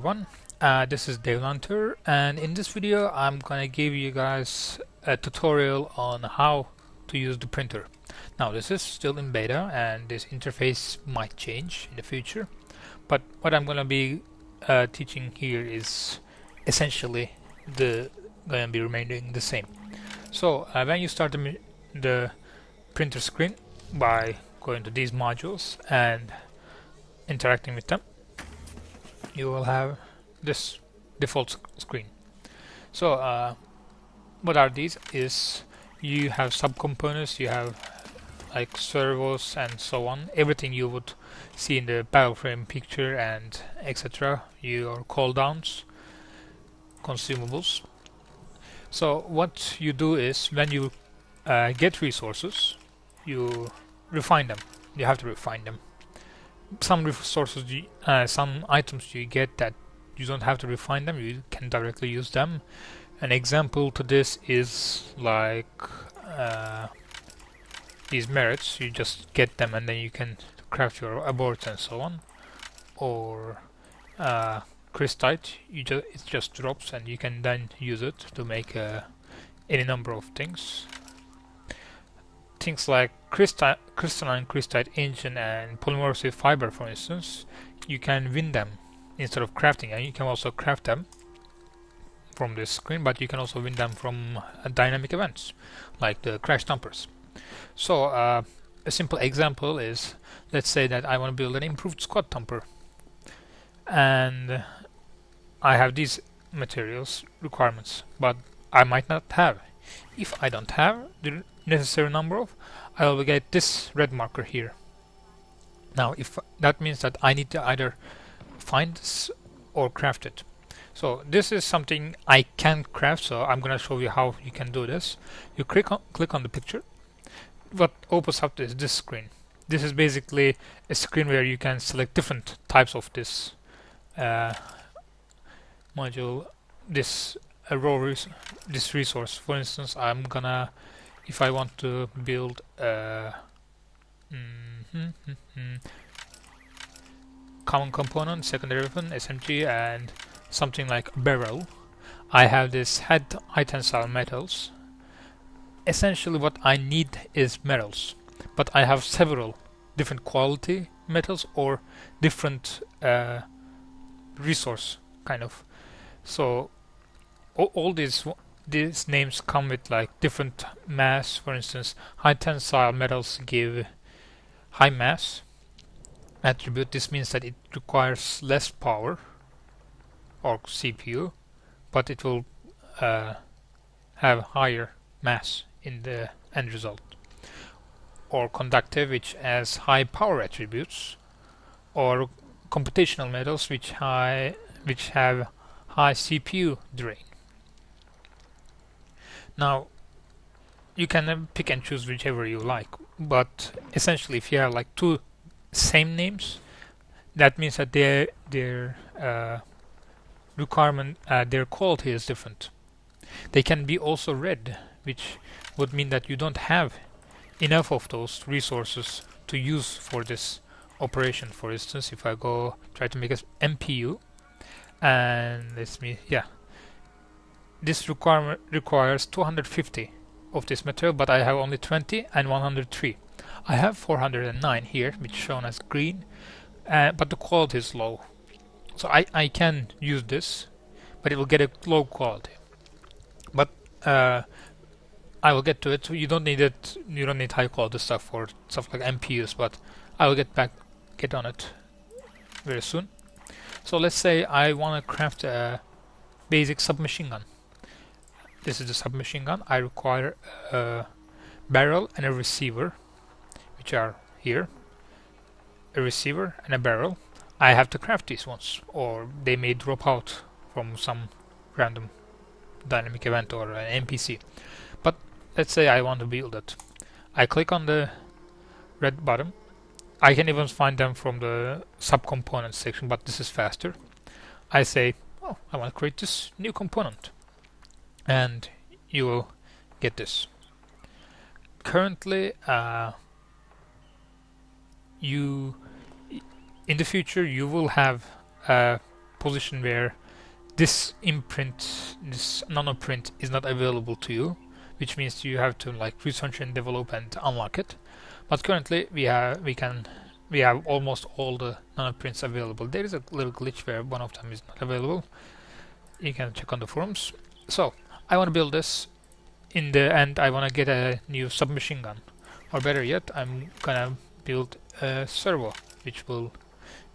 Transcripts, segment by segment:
everyone, this is Davelantor, and in this video I'm gonna give you guys a tutorial on how to use the printer. Now this is still in beta and this interface might change in the future, but what I'm gonna be teaching here is essentially gonna be remaining the same. So when you start the printer screen by going to these modules and interacting with them, you will have this default screen. So what are these is you have subcomponents, you have like servos and so on, everything you would see in the battle frame picture and etc. Your cooldowns, consumables. So what you do is when you get resources, you refine them. You have to refine them. Some resources, some items you get that you don't have to refine them, you can directly use them. An example to this is like these merits. You just get them and then you can craft your aborts and so on. Or crystite, it just drops and you can then use it to make any number of things. Things like crystalline crystite engine and polymorphic fiber, for instance, you can win them instead of crafting, and you can also craft them from this screen, but you can also win them from dynamic events like the crash dumpers. So a simple example is, let's say that I want to build an improved squad thumper and I have these materials requirements, but I might not have. If I don't have the necessary number of, I will get this red marker here. Now if that means that I need to either find this or craft it. So this is something I can craft, so I'm gonna show you how you can do this. You click on the picture. What opens up is this screen. This is basically a screen where you can select different types of this module, this this resource. For instance, I'm gonna, if I want to build a common component, secondary weapon, SMG, and something like a barrel, I have this high tensile metals. Essentially what I need is metals, but I have several different quality metals or different resource kind of. So all these names come with like different mass. For instance, high tensile metals give high mass attribute. This means that it requires less power or CPU, but it will have higher mass in the end result. Or conductive, which has high power attributes, or computational metals which have high CPU drain. Now you can pick and choose whichever you like, but essentially if you have like two same names, that means that their requirement, their quality is different. They can be also red, which would mean that you don't have enough of those resources to use for this operation. For instance, if I go try to make an MPU, and this requirement requires 250 of this material, but I have only 20 and 103. I have 409 here, which is shown as green, but the quality is low. So I can use this, but it will get a low quality. But I will get to it. You don't need it. You don't need high quality stuff for stuff like MPUs, but I will get on it very soon. So let's say I want to craft a basic submachine gun. This is the submachine gun. I require a barrel and a receiver, which are here. A receiver and a barrel. I have to craft these ones, or they may drop out from some random dynamic event or an NPC. But let's say I want to build it. I click on the red button. I can even find them from the subcomponents section, but this is faster. I say, oh, I want to create this new component, and you will get this. Currently, in the future you will have position where this imprint, this nanoprint is not available to you, which means you have to like research and develop and unlock it. But currently we have almost all the nanoprints available. There is a little glitch where one of them is not available. You can check on the forums. So I want to build this. In the end, I want to get a new submachine gun, or better yet, I'm gonna build a servo which will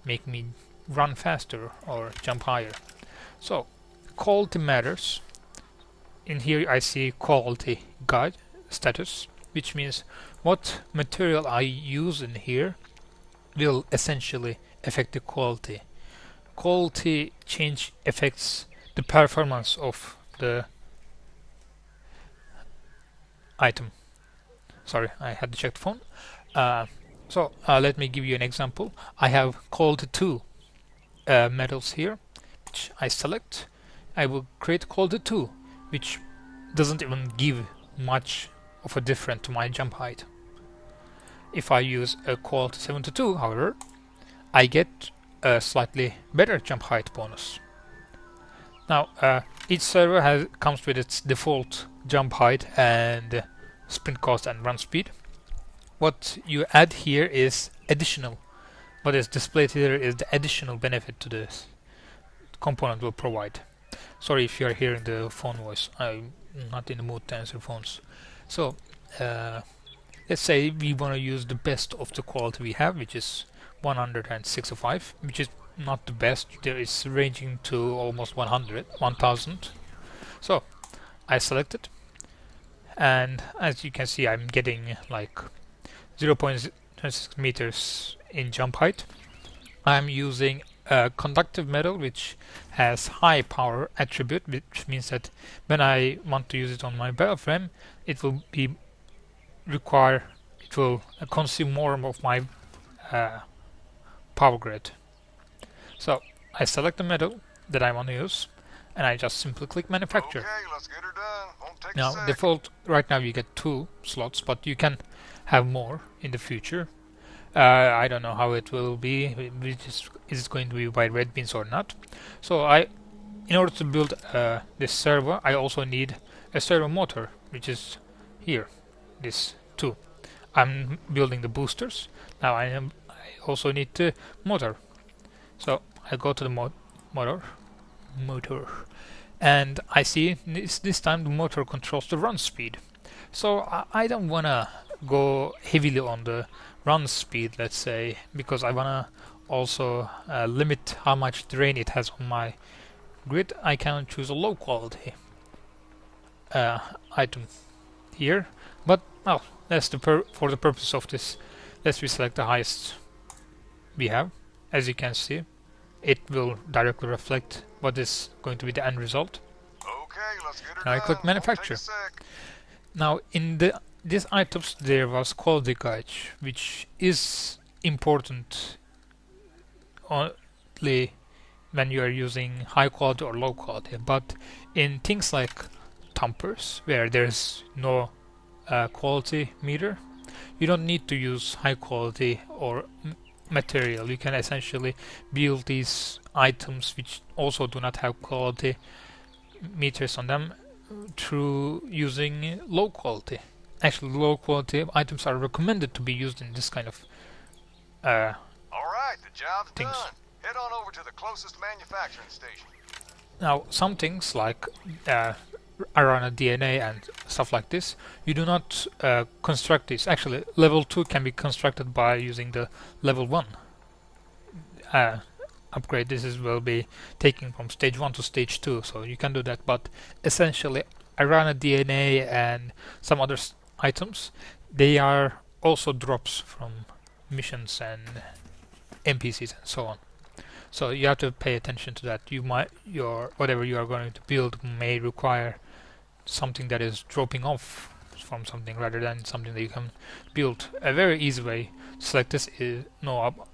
make me run faster or jump higher. So quality matters. In here I see quality guide status, which means what material I use in here will essentially affect the quality. Quality change affects the performance of the item. Sorry, I had to check the phone. So let me give you an example. I have quality 2 metals here, which I select. I will create quality 2, which doesn't even give much of a difference to my jump height. If I use a quality 72, however, I get a slightly better jump height bonus. Now, each server comes with its default jump height and sprint cost and run speed. What you add here is additional. What is displayed here is the additional benefit to this component will provide. Sorry if you are hearing the phone voice. I'm not in the mood to answer phones. So let's say we want to use the best of the quality we have, which is 165, which is not the best. There is ranging to almost 1000. So I select it, and as you can see, I'm getting like 0.26 meters in jump height. I'm using a conductive metal which has high power attribute, which means that when I want to use it on my barrel frame, it will consume more of my power grid. So I select the metal that I want to use, and I just simply click manufacture. Okay, let's get her done. Won't take Now default right now you get 2 slots, but you can have more in the future. I don't know how it will be. Is it going to be by red beans or not? So in order to build this servo, I also need a servo motor, which is here, this 2. I'm building the boosters. Now I also need the motor. So I go to the motor, and I see this time the motor controls the run speed. So I don't wanna go heavily on the run speed, let's say, because I wanna also limit how much drain it has on my grid. I can choose a low quality item here, but well, that's for the purpose of this. Let's select the highest we have. As you can see, it will directly reflect what is going to be the end result. Okay, let's get her Now I click manufacture. Now in these items there was quality guide, which is important only when you are using high quality or low quality, but in things like tampers where there's no quality meter, you don't need to use high quality or material. You can essentially build these items which also do not have quality meters on them through using low quality. Actually, low quality items are recommended to be used in this kind of Alright, the job's things. done. Head on over to the closest manufacturing station. Now, some things like around a DNA and stuff like this, you do not construct this. Actually, level 2 can be constructed by using the level 1 upgrade. This will be taking from stage 1 to stage 2, so you can do that. But essentially, around a DNA and some other items, they are also drops from missions and NPCs and so on. So you have to pay attention to that. Whatever you are going to build may require something that is dropping off from something rather than something that you can build. A very easy way to select this is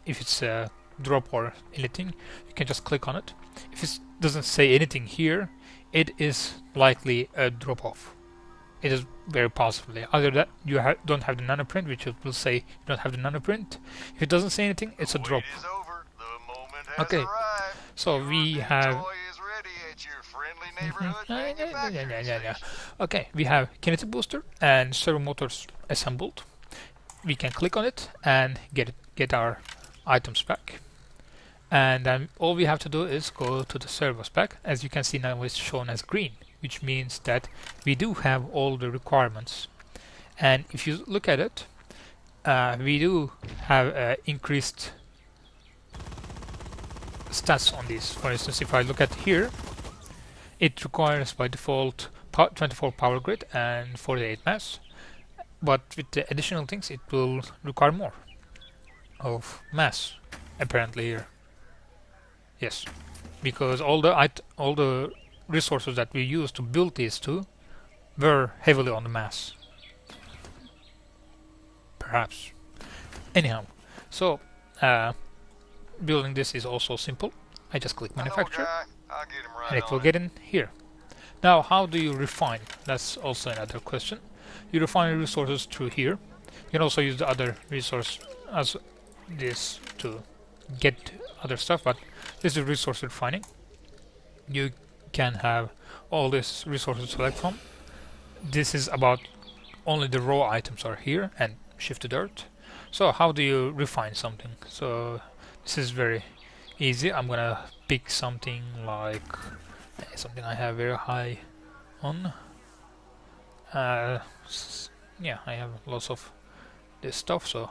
if it's a drop or anything, you can just click on it. If it doesn't say anything here, it is likely a drop off. It is very possibly. Either that you don't have the nanoprint, which it will say you don't have the nanoprint. If it doesn't say anything, it's a drop. It is over. The moment has Okay. arrived. So we have Toy is ready at your friendly neighborhood manufacturing station. okay, we have kinetic booster and servo motors assembled. We can click on it and get our items back. And then all we have to do is go to the servo spec. As you can see now, it's shown as green, which means that we do have all the requirements. And if you look at it, we do have increased stats on these. For instance, if I look at here, it requires by default 24 power grid and 48 mass, but with the additional things it will require more of mass apparently here. Yes, because all the resources that we used to build these two were heavily on the mass. Perhaps. Anyhow, so building this is also simple. I just click manufacture I'll get him right and it will on get in here. Now, how do you refine? That's also another question. You refine resources through here. You can also use the other resource as this to get other stuff, but this is resource refining. You can have all these resources to select from. This is about only the raw items are here and shift to dirt. So how do you refine something? So this is very easy. I'm gonna pick something like something I have very high on. Yeah, I have lots of this stuff, so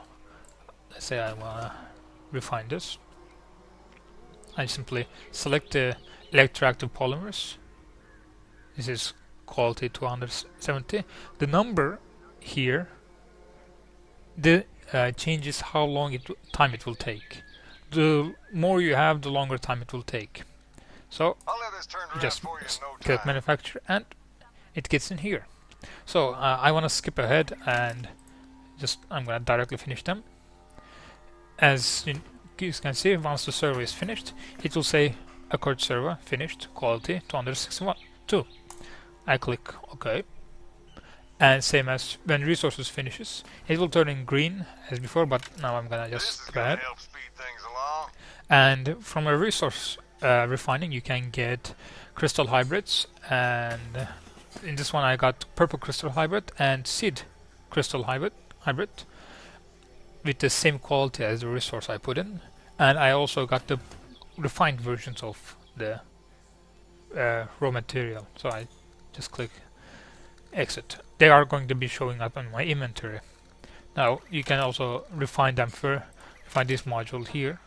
let's say I wanna refine this. I simply select the electroactive polymers. This is quality 270. The number here changes how long time it will take. The more you have, the longer time it will take. So I'll have this turned around just for you in no click time. manufacture and it gets in here. So I want to skip ahead and I'm going to directly finish them. As you can see, once the server is finished, it will say Accord server finished, quality 262. I click OK. And same as when resources finishes, it will turn in green as before, but now I'm gonna This just is go gonna ahead. help speed things along. And from a resource refining, you can get crystal hybrids, and in this one I got purple crystal hybrid and seed crystal hybrid with the same quality as the resource I put in, and I also got the refined versions of the raw material. So I just click exit. They are going to be showing up in my inventory. Now you can also refine them for refine this module here,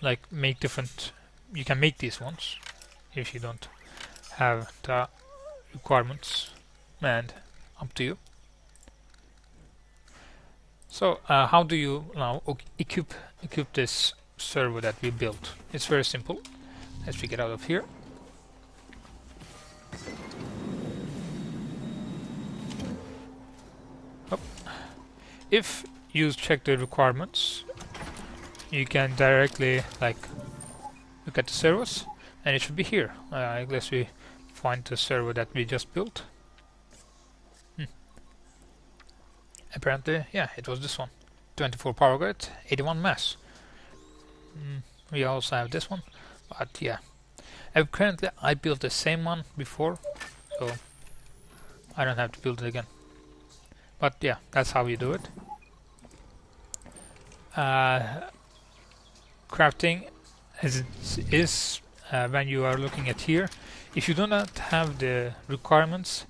like make different. You can make these ones if you don't have the requirements, and up to you. So how do you now equip this server that we built? It's very simple. Let's get out of here. If you check the requirements, you can directly look at the servers, and it should be here. Unless we find the server that we just built. Apparently, yeah, it was this one. 24 power grid, 81 mass. We also have this one, but yeah. Currently, I built the same one before, so I don't have to build it again. But yeah, that's how you do it. Crafting, as it is when you are looking at here, if you do not have the requirements,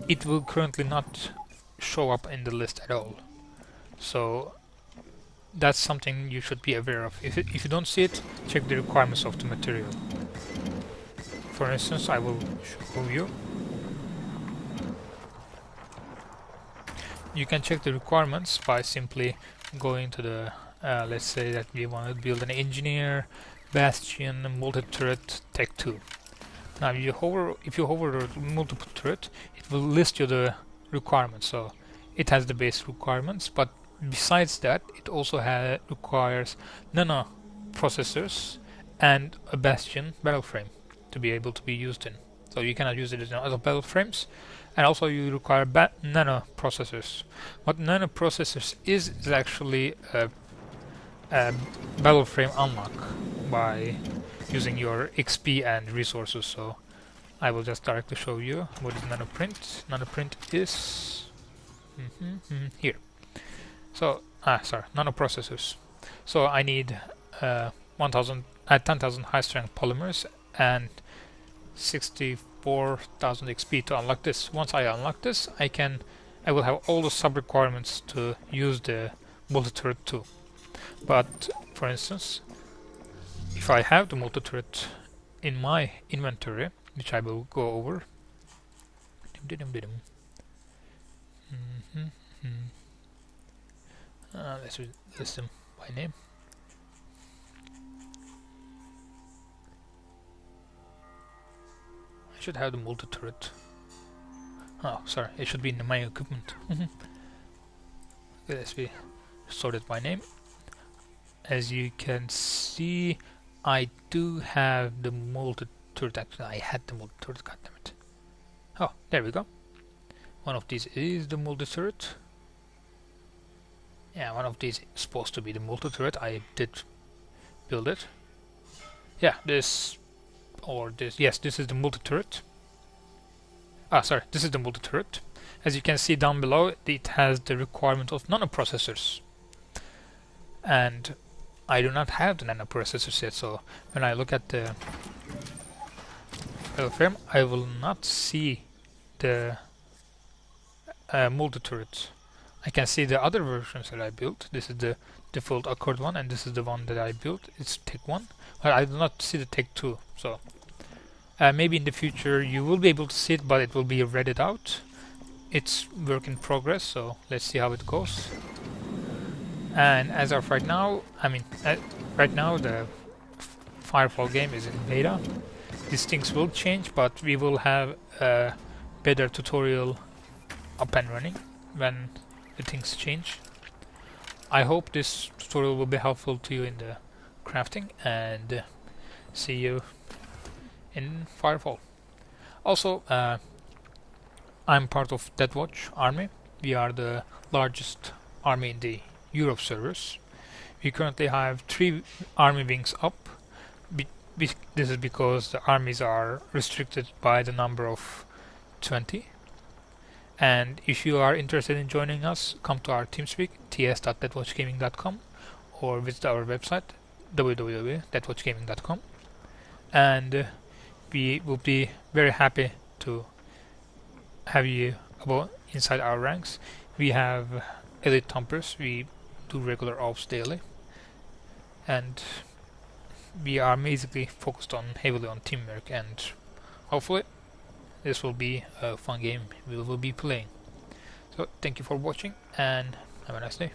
it will currently not show up in the list at all. So that's something you should be aware of. If you don't see it, check the requirements of the material. For instance, I will show you. You can check the requirements by simply going to the let's say that we want to build an engineer, bastion, multi-turret, tech 2. Now if you hover the multiple turret, it will list you the requirements. So it has the base requirements, but besides that, it also requires nano processors and a bastion battle frame to be able to be used in. So you cannot use it as other battle frames. And also you require nano processors. What nano processors is actually a battle frame unlock by using your XP and resources. So I will just directly show you what is nanoprint. Nanoprint is here. So sorry, nanoprocessors. So I need 10,000 high strength polymers and 64,000 XP to unlock this. Once I unlock this, I will have all the sub requirements to use the multi-turret tool. But for instance, if I have the multi-turret in my inventory, which I will go over, let's list them by name. I should have the multi-turret. Oh, sorry, it should be in my equipment. Okay, let's be sorted by name. As you can see, I do have the multi-turret. Actually, I had the multi-turret, goddammit. Oh, there we go. One of these is the multi-turret. Yeah, one of these is supposed to be the multi-turret. I did build it. Yeah, this or this. Yes, this is the multi-turret. Sorry, this is the multi-turret. As you can see down below, it has the requirement of nanoprocessors. And I do not have the nanoprocessors yet, so when I look at the file frame, I will not see the multi-turret. I can see the other versions that I built. This is the default Accord one, and this is the one that I built. It's Tech 1, but I do not see the Tech 2. So maybe in the future you will be able to see it, but it will be redded out. It's work in progress, so let's see how it goes. And as of right now, right now the Firefall game is in beta. These things will change, but we will have a better tutorial up and running when the things change. I hope this tutorial will be helpful to you in the crafting, and see you in Firefall. Also, I'm part of Deathwatch army. We are the largest army in the Europe servers. We currently have 3 army wings up. This is because the armies are restricted by the number of 20. And if you are interested in joining us, come to our TeamSpeak, ts.deathwatchgaming.com, or visit our website, www.deathwatchgaming.com. And we will be very happy to have you inside our ranks. We have elite thumpers. We do regular ops daily, and we are basically focused heavily on teamwork, and hopefully this will be a fun game we will be playing. So thank you for watching, and have a nice day.